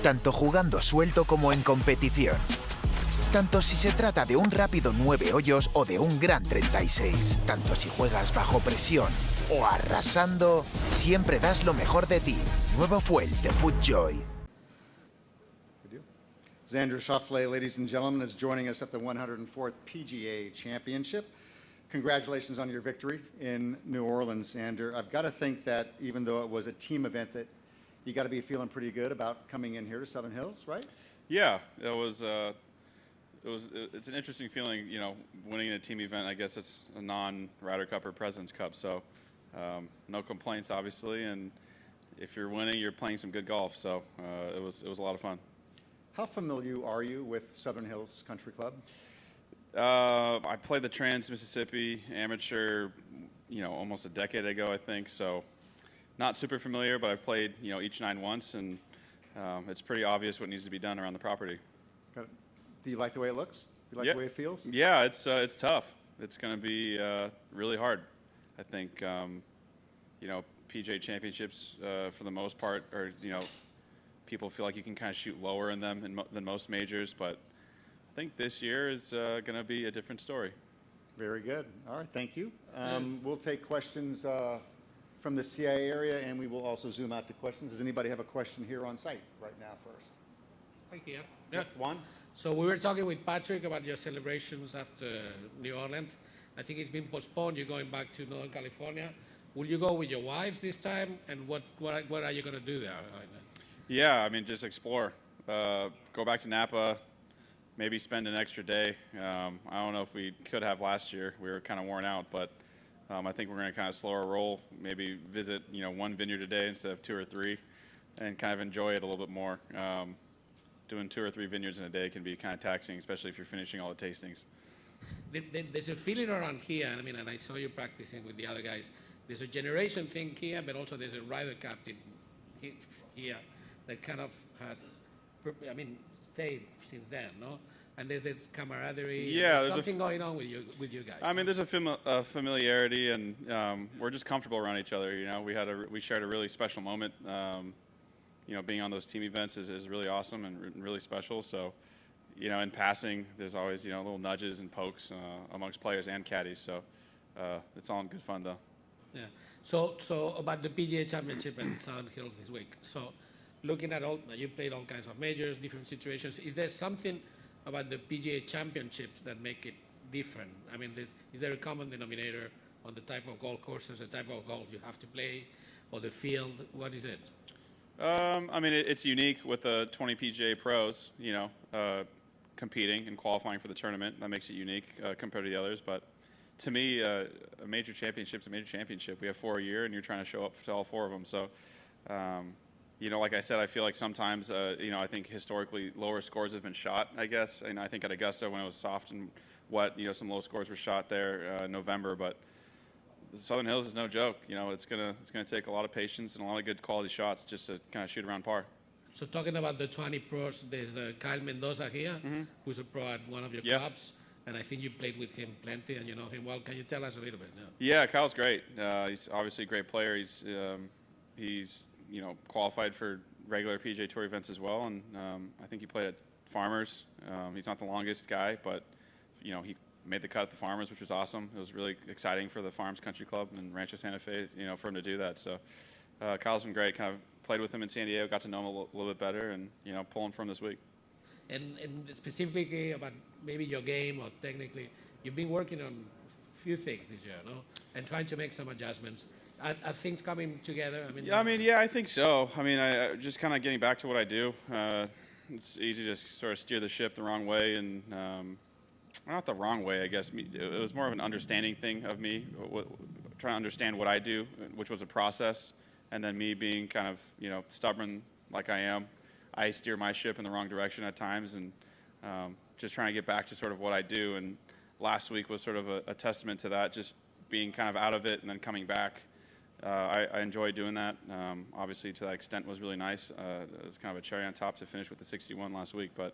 tanto jugando suelto como en competición. Tanto si se trata de un rápido 9 hoyos o de un gran 36. Tanto si juegas bajo presión o arrasando, siempre das lo mejor de ti. Nuevo Fuel de FootJoy. Xander Schauffele, ladies and gentlemen, is joining us at the 104th PGA Championship. Congratulations on your victory in New Orleans, Xander. I've got to think that even though it was a team event, that you got to be feeling pretty good about coming in here to Southern Hills, right? Yeah, it's an interesting feeling, you know, winning in a team event. I guess it's a non-Ryder Cup or President's Cup, so no complaints, obviously. And if you're winning, you're playing some good golf. So it was a lot of fun. How familiar are you with Southern Hills Country Club? I played the Trans-Mississippi Amateur, you know, almost a decade ago, I think. So not super familiar, but I've played, you know, each 9 once, and it's pretty obvious what needs to be done around the property. Got it. Do you like the way it looks? Do you like the way it feels? Yeah, it's tough. It's going to be really hard. I think, you know, PGA Championships for the most part are, you know, people feel like you can kind of shoot lower in them than most majors, but I think this year is going to be a different story. Very good. All right, thank you. We'll take questions from the CIA area, and we will also zoom out to questions. Does anybody have a question here on site right now first? Thank you. Yeah. Juan? So we were talking with Patrick about your celebrations after New Orleans. I think it's been postponed. You're going back to Northern California. Will you go with your wives this time? And what are you going to do there? Yeah, I mean, just explore. Go back to Napa, maybe spend an extra day. I don't know if we could have last year. We were kind of worn out, but I think we're going to kind of slow our roll, maybe visit, you know, 1 vineyard a day instead of 2 or 3, and kind of enjoy it a little bit more. Doing 2 or 3 vineyards in a day can be kind of taxing, especially if you're finishing all the tastings. There's a feeling around here, I mean, and I saw you practicing with the other guys. There's a generation thing here, but also there's a Ryder captain here that kind of has, I mean, stayed since then, no? And there's this camaraderie. Yeah, there's something going on with you guys. I mean, there's a familiarity, and we're just comfortable around each other. You know, we shared a really special moment. You know, being on those team events is really awesome and really special. So, you know, in passing, there's always, you know, little nudges and pokes amongst players and caddies. So it's all in good fun, though. Yeah. So about the PGA Championship and Southern Hills this week. So looking at you played all kinds of majors, different situations. Is there something about the PGA Championships that make it different? I mean, is there a common denominator on the type of golf courses, the type of golf you have to play, or the field? What is it? I mean, it's unique with the 20 PGA pros, you know, competing and qualifying for the tournament. That makes it unique compared to the others. But to me, a major championship's a major championship. We have 4 a year, and you're trying to show up to all 4 of them. So, you know, like I said, I feel like sometimes, you know, I think historically lower scores have been shot, I guess. And I think at Augusta, when it was soft and wet, you know, some low scores were shot there in November. But Southern Hills is no joke. You know, it's gonna take a lot of patience and a lot of good quality shots just to kind of shoot around par. So talking about the 20 pros, there's Kyle Mendoza here, who's a pro at one of your clubs, and I think you played with him plenty and you know him well. Can you tell us a little bit? Yeah, Kyle's great. He's obviously a great player. He's you know, qualified for regular PGA Tour events as well, and I think he played at Farmers. He's not the longest guy, but you know, he made the cut at the Farmers, which was awesome. It was really exciting for the Farms Country Club and Rancho Santa Fe, you know, for him to do that. So Kyle's been great. Kind of played with him in San Diego, got to know him a little bit better, and you know, pulling from this week. And specifically about maybe your game or technically, you've been working on a few things this year, no? And trying to make some adjustments. Are things coming together? Yeah, I think so. I mean, I just kind of getting back to what I do. It's easy to sort of steer the ship the wrong way, and not the wrong way, I guess. It was more of an understanding thing of me, trying to understand what I do, which was a process, and then me being kind of, you know, stubborn like I am. I steer my ship in the wrong direction at times, and just trying to get back to sort of what I do. And last week was sort of a testament to that, just being kind of out of it and then coming back. I enjoyed doing that. Obviously, to that extent, was really nice. It was kind of a cherry on top to finish with the 61 last week. But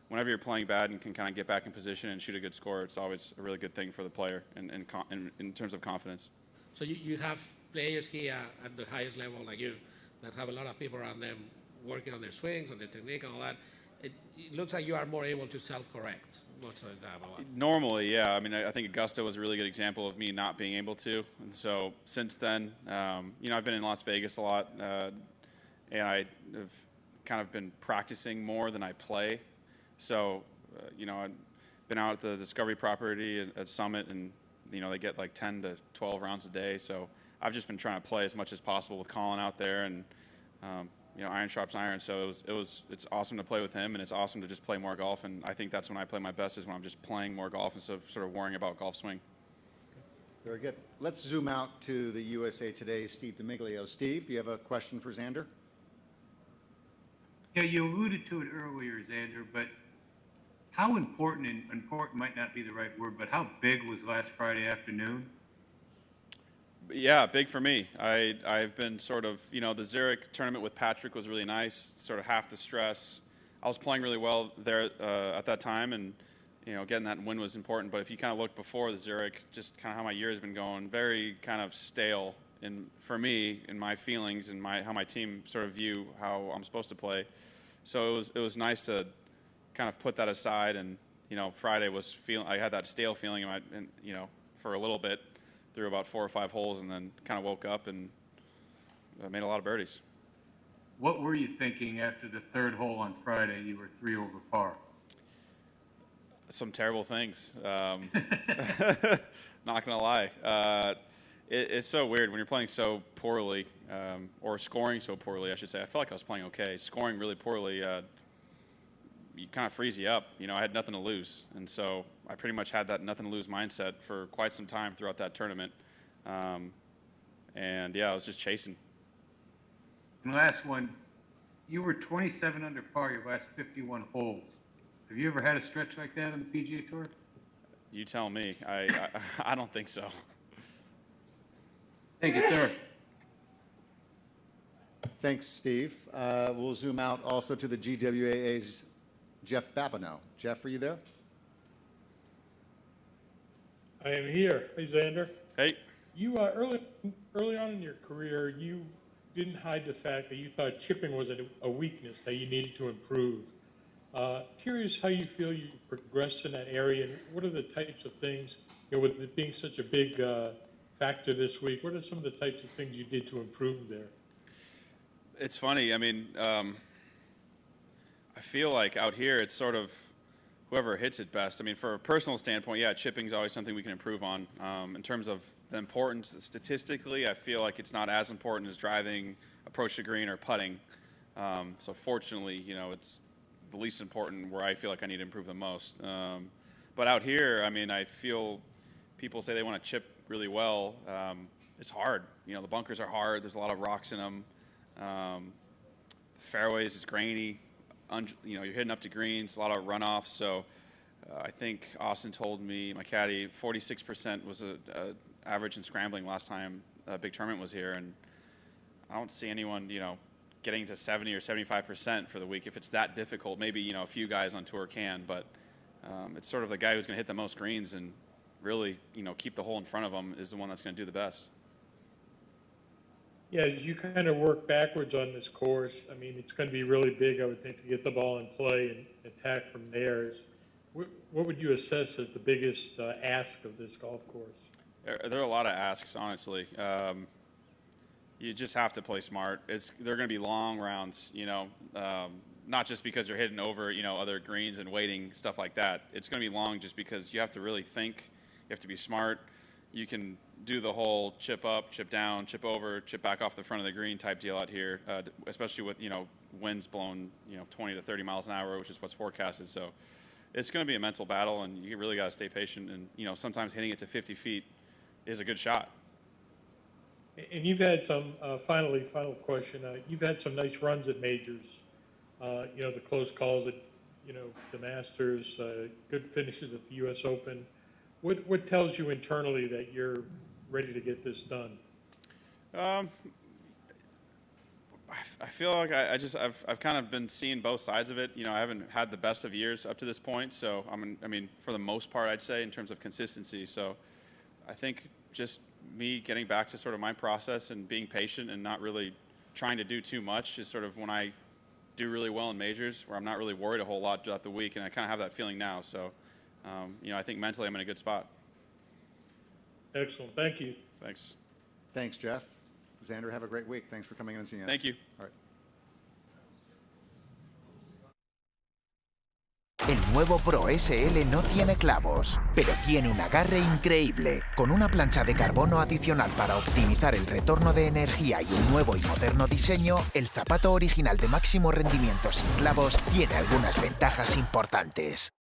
whenever you're playing bad and can kind of get back in position and shoot a good score, it's always a really good thing for the player in terms of confidence. So you have players here at the highest level like you that have a lot of people around them working on their swings, on their technique, and all that, it looks like you are more able to self-correct most of the time. Normally, yeah. I mean, I think Augusta was a really good example of me not being able to. And so since then, I've been in Las Vegas a lot, and I have kind of been practicing more than I play. So, I've been out at the Discovery property at Summit, and, they get like 10 to 12 rounds a day. So I've just been trying to play as much as possible with Colin out there, and, iron sharps iron. So it's awesome to play with him, and it's awesome to just play more golf. And I think that's when I play my best, is when I'm just playing more golf instead of sort of worrying about golf swing. Very good. Let's zoom out to the USA Today, Steve D'Amiglio. Steve, do you have a question for Xander? Yeah, you alluded to it earlier, Xander, but how important, and important might not be the right word, but how big was last Friday afternoon? Yeah, big for me. I've been sort of, the Zurich tournament with Patrick was really nice, sort of half the stress. I was playing really well there at that time, and, getting that win was important. But if you kind of look before the Zurich, just kind of how my year has been going, very kind of stale for me, in my feelings and how my team sort of view how I'm supposed to play. So it was nice to kind of put that aside, and, Friday was I had that stale feeling for a little bit, through about 4 or 5 holes, and then kind of woke up and made a lot of birdies. What were you thinking after the third hole on Friday? You were 3 over par. Some terrible things. Not gonna lie. It's so weird when you're playing so poorly, or scoring so poorly, I should say. I felt like I was playing okay. Scoring really poorly, you kind of freeze you up. I had nothing to lose, and so I pretty much had that nothing to lose mindset for quite some time throughout that tournament. And yeah, I was just chasing. And last one, you were 27 under par your last 51 holes. Have you ever had a stretch like that on the PGA Tour? You tell me. I don't think so. Thank you, sir. Thanks, Steve. We'll zoom out also to the GWAA's Jeff Babineau. Jeff, are you there? I am here. Hey, Xander. Hey. You early on in your career, you didn't hide the fact that you thought chipping was a weakness that you needed to improve. Curious how you feel you progressed in that area, and what are the types of things, with it being such a big factor this week, what are some of the types of things you did to improve there? It's funny. I mean, I feel like out here it's sort of whoever hits it best. I mean, for a personal standpoint, yeah, chipping is always something we can improve on. In terms of the importance, statistically, I feel like it's not as important as driving, approach to green, or putting. So fortunately, it's the least important where I feel like I need to improve the most. But out here, I mean, I feel people say they want to chip really well. It's hard. The bunkers are hard. There's a lot of rocks in them. The fairways is grainy. You're hitting up to greens, a lot of runoffs. So I think Austin told me, my caddy, 46% was a average in scrambling last time a big tournament was here, and I don't see anyone, getting to 70 or 75% for the week. If it's that difficult, maybe a few guys on tour can, but it's sort of the guy who's going to hit the most greens and really keep the hole in front of him is the one that's going to do the best. Yeah, as you kind of work backwards on this course, I mean, it's going to be really big, I would think, to get the ball in play and attack from there. What would you assess as the biggest ask of this golf course? There are a lot of asks, honestly. You just have to play smart. They're going to be long rounds, not just because you're hitting over, other greens and waiting, stuff like that. It's going to be long just because you have to really think. You have to be smart. You can do the whole chip up, chip down, chip over, chip back off the front of the green type deal out here, especially with, winds blowing, 20 to 30 miles an hour, which is what's forecasted. So it's going to be a mental battle, and you really got to stay patient. And, sometimes hitting it to 50 feet is a good shot. And you've had some, final question, you've had some nice runs at majors, the close calls at, the Masters, good finishes at the U.S. Open. What tells you internally that you're ready to get this done? I feel like I've kind of been seeing both sides of it. I haven't had the best of years up to this point, so I mean, for the most part, I'd say in terms of consistency. So I think just me getting back to sort of my process and being patient and not really trying to do too much is sort of when I do really well in majors, where I'm not really worried a whole lot throughout the week, and I kind of have that feeling now. So, you know, I think mentally I'm in a good spot. Excellent. Thank you. Thanks. Thanks, Jeff. Xander, have a great week. Thanks for coming in and seeing us. Thank you. All right. El nuevo Pro SL no tiene clavos, pero tiene un agarre increíble. Con una plancha de carbono adicional para optimizar el retorno de energía y un nuevo y moderno diseño, el zapato original de máximo rendimiento sin clavos tiene algunas ventajas importantes.